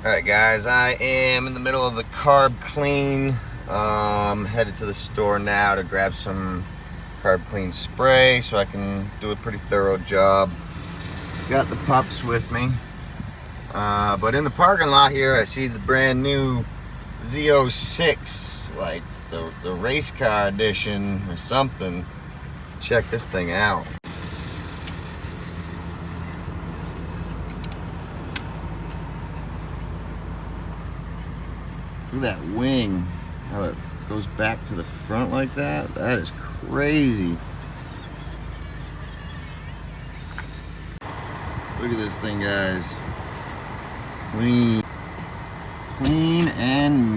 Alright guys, I am in the middle of the carb clean. Headed to the store now to grab some carb clean spray so I can do a pretty thorough job. Got the pups with me. But in the parking lot here I see the brand new Z06, like the race car edition or something. Check this thing out. Look at that wing, how it goes back to the front like that. That is crazy. Look at this thing, guys. Clean and